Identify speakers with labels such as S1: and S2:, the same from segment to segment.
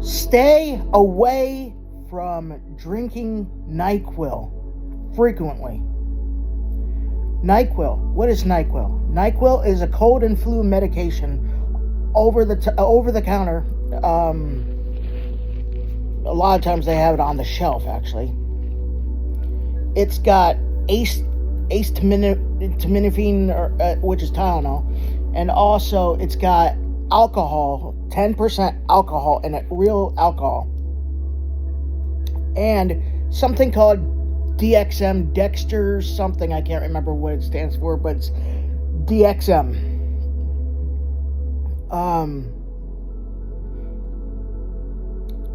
S1: Stay away from drinking Nyquil frequently. Nyquil. What is Nyquil? Nyquil is a cold and flu medication over the counter. A lot of times they have it on the shelf, actually. It's got acetaminophen, which is Tylenol, and also it's got alcohol, 10% alcohol in it, real alcohol, and something called DXM, Dexter something, I can't remember what it stands for, but it's DXM.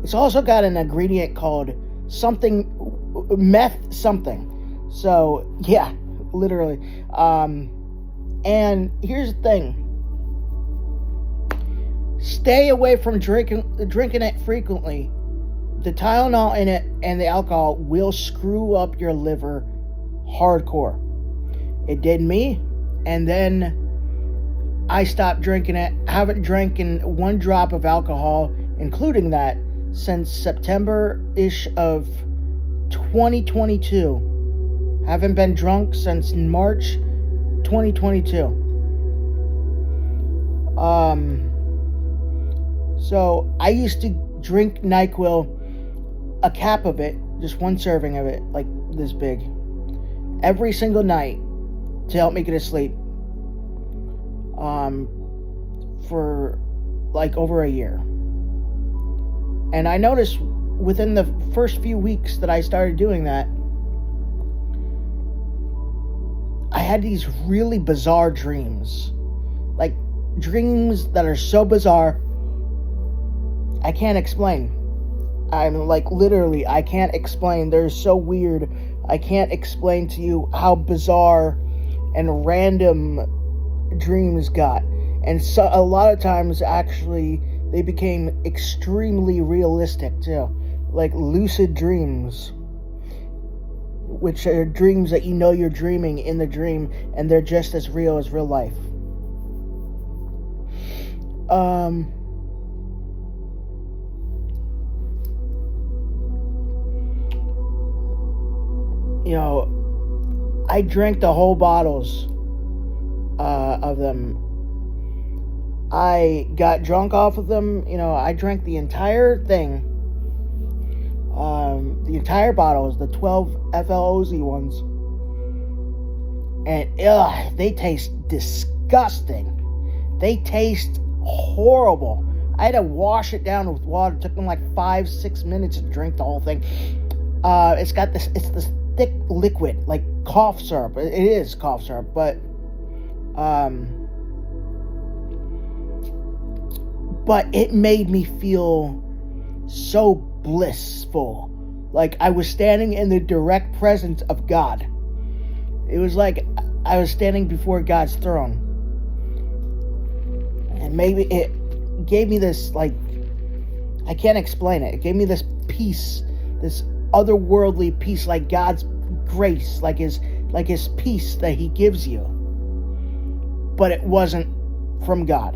S1: It's also got an ingredient called something, meth something. So, yeah, literally. And here's the thing. Stay away from drinking it frequently. The Tylenol in it and the alcohol will screw up your liver hardcore. It did me, and then I stopped drinking it. Haven't drank one drop of alcohol, including that, since September-ish of 2022. Haven't been drunk since March 2022. So I used to drink NyQuil, a cap of it, just one serving of it, like this big, every single night to help me get to sleep. For like over a year. And I noticed within the first few weeks that I started doing that, I had these really bizarre dreams. Like, dreams that are so bizarre, I can't explain. I'm like, literally, I can't explain. They're so weird. I can't explain to you how bizarre and random dreams got. And so a lot of times, actually, they became extremely realistic, too. Like lucid dreams, which are dreams that you know you're dreaming in the dream, and they're just as real as real life. I drank the whole bottles of them. I got drunk off of them. I drank the entire thing. The entire bottles, the 12 FLOZ ones. And they taste disgusting. They taste horrible. I had to wash it down with water. It took them like 5-6 minutes to drink the whole thing. It's this thick liquid, like cough syrup. It is cough syrup, but it made me feel so blissful. Like I was standing in the direct presence of God. It was like I was standing before God's throne. And maybe it gave me this, like, I can't explain it. It gave me this peace, this otherworldly peace, like God's grace, like his peace that he gives you. But it wasn't from God.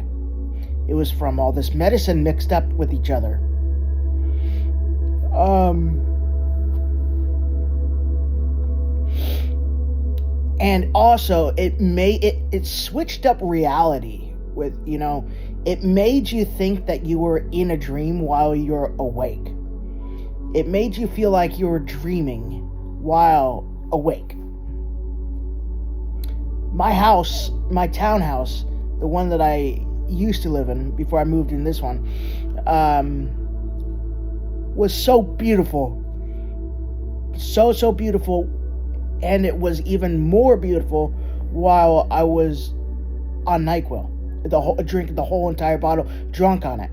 S1: It was from all this medicine mixed up with each other. And also it switched up reality with, it made you think that you were in a dream while you're awake. It made you feel like you were dreaming while awake. My house, my townhouse, the one that I used to live in before I moved in this one, was so beautiful. So beautiful. And it was even more beautiful while I was on NyQuil. Drinking the whole entire bottle, drunk on it.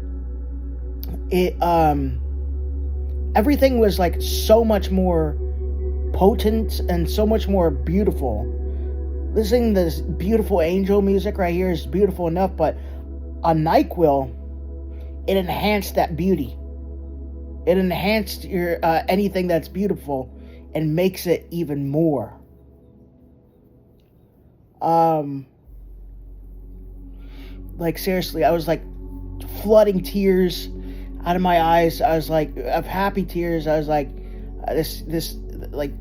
S1: Everything was like so much more potent and so much more beautiful. Listening to this beautiful angel music right here is beautiful enough, but on NyQuil, it enhanced that beauty. It enhanced your anything that's beautiful and makes it even more. Like seriously, I was like flooding tears. out of my eyes. I was like, of happy tears. I was like, this, like,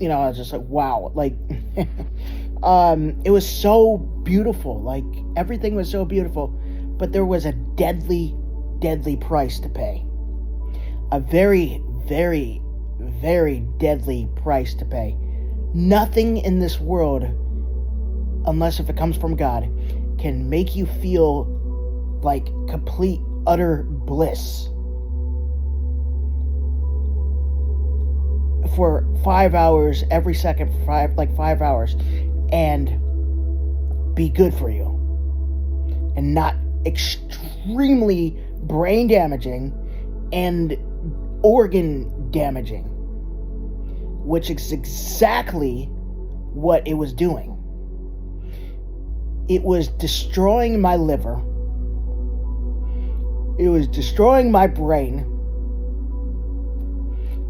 S1: I was just like, wow. Like, it was so beautiful. Like, everything was so beautiful. But there was a deadly, deadly price to pay. A very, very, very deadly price to pay. Nothing in this world, unless if it comes from God, can make you feel like complete, utter bliss for 5 hours, every second for 5 hours, and be good for you, and not extremely brain damaging and organ damaging, which is exactly what it was doing. It was destroying my liver. It was destroying my brain.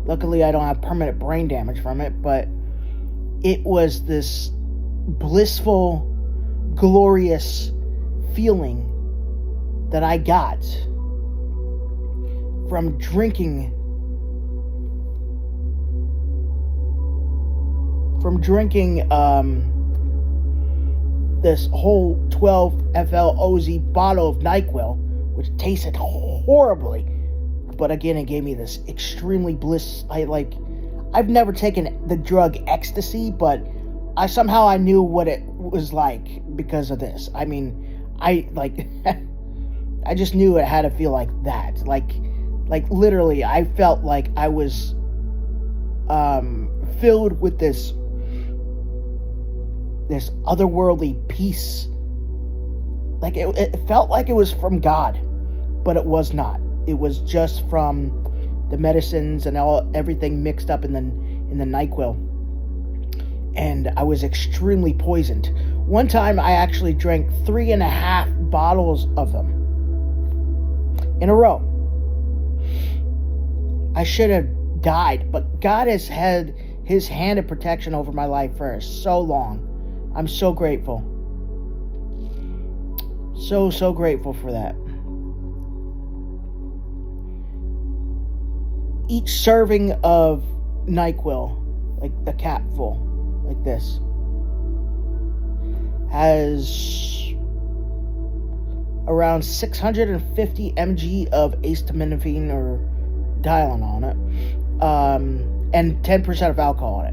S1: Luckily, I don't have permanent brain damage from it, but it was this blissful, glorious feeling that I got from drinking this whole 12 FLOZ bottle of Nyquil, which tasted horribly, but again, it gave me this extremely bliss. I've never taken the drug ecstasy, but I knew what it was like because of this. I mean, I just knew it had to feel like that. Like literally, I felt like I was filled with this otherworldly peace. Like it felt like it was from God, but it was not. It was just from the medicines and everything mixed up in the NyQuil. And I was extremely poisoned. One time I actually drank 3.5 bottles of them in a row. I should have died, but God has had his hand of protection over my life for so long. I'm so grateful. So grateful for that. Each serving of NyQuil, like a capful, like this, has around 650 mg of acetaminophen or Dialon on it, and 10% of alcohol in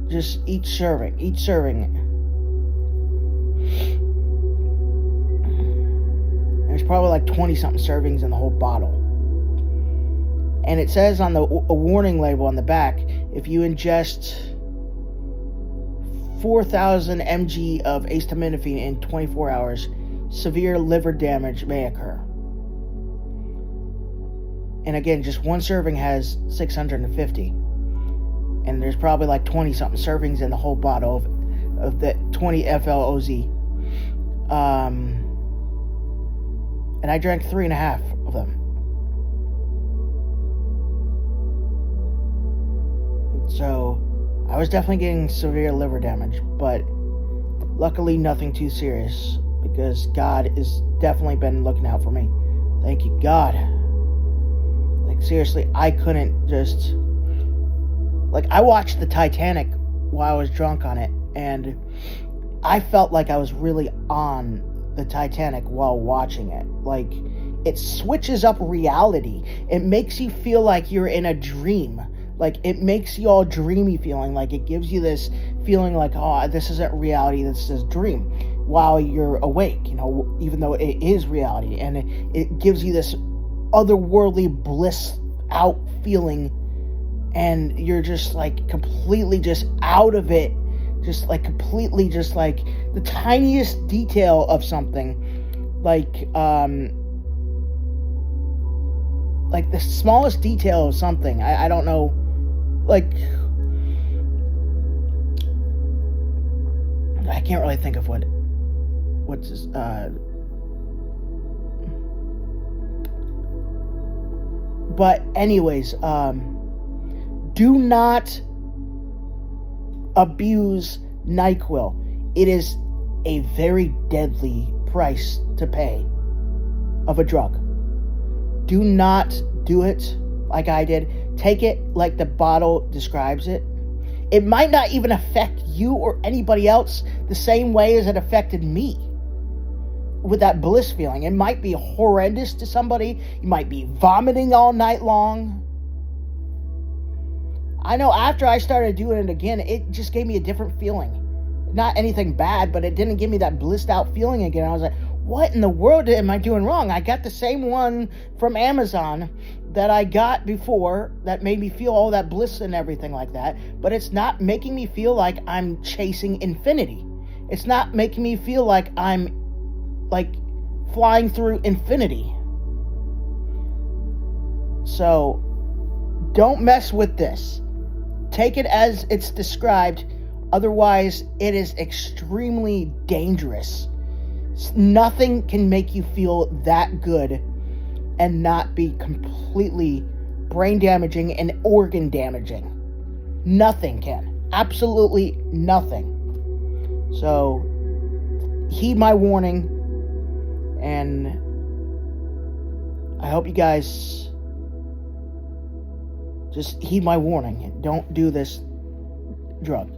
S1: it. Just each serving. There's probably like 20-something servings in the whole bottle. And it says on a warning label on the back, if you ingest 4,000 mg of acetaminophen in 24 hours, severe liver damage may occur. And again, just one serving has 650. And there's probably like 20-something servings in the whole bottle of the 20 FLOZ. And I drank 3.5 of them. So I was definitely getting severe liver damage, but luckily nothing too serious, because God has definitely been looking out for me. Thank you, God. Like, seriously, I couldn't just... Like, I watched the Titanic while I was drunk on it, and I felt like I was really on the Titanic while watching it. Like, it switches up reality. It makes you feel like you're in a dream. Like, it makes you all dreamy feeling. Like, it gives you this feeling like, oh, this isn't reality, this is a dream, while you're awake, even though it is reality. And it gives you this otherworldly bliss out feeling, and you're just like completely just out of it, just like completely just like the tiniest detail of something, like the smallest detail of something, I don't know, like, I can't really think of what's this, but anyways, do not abuse NyQuil. It is a very deadly price to pay. of a drug. Do not do it like I did. Take it like the bottle describes it. It might not even affect you or anybody else the same way as it affected me with that bliss feeling. It might be horrendous to somebody. You might be vomiting all night long. I know after I started doing it again, it just gave me a different feeling. Not anything bad, but it didn't give me that blissed out feeling again. I was like, what in the world am I doing wrong? I got the same one from Amazon that I got before that made me feel all that bliss and everything like that, but it's not making me feel like I'm chasing infinity. It's not making me feel like I'm like flying through infinity. So don't mess with this. Take it as it's described. Otherwise, it is extremely dangerous. Nothing can make you feel that good and not be completely brain damaging and organ damaging. Nothing can. Absolutely nothing. So, heed my warning, and I hope you guys just heed my warning. Don't do this drug.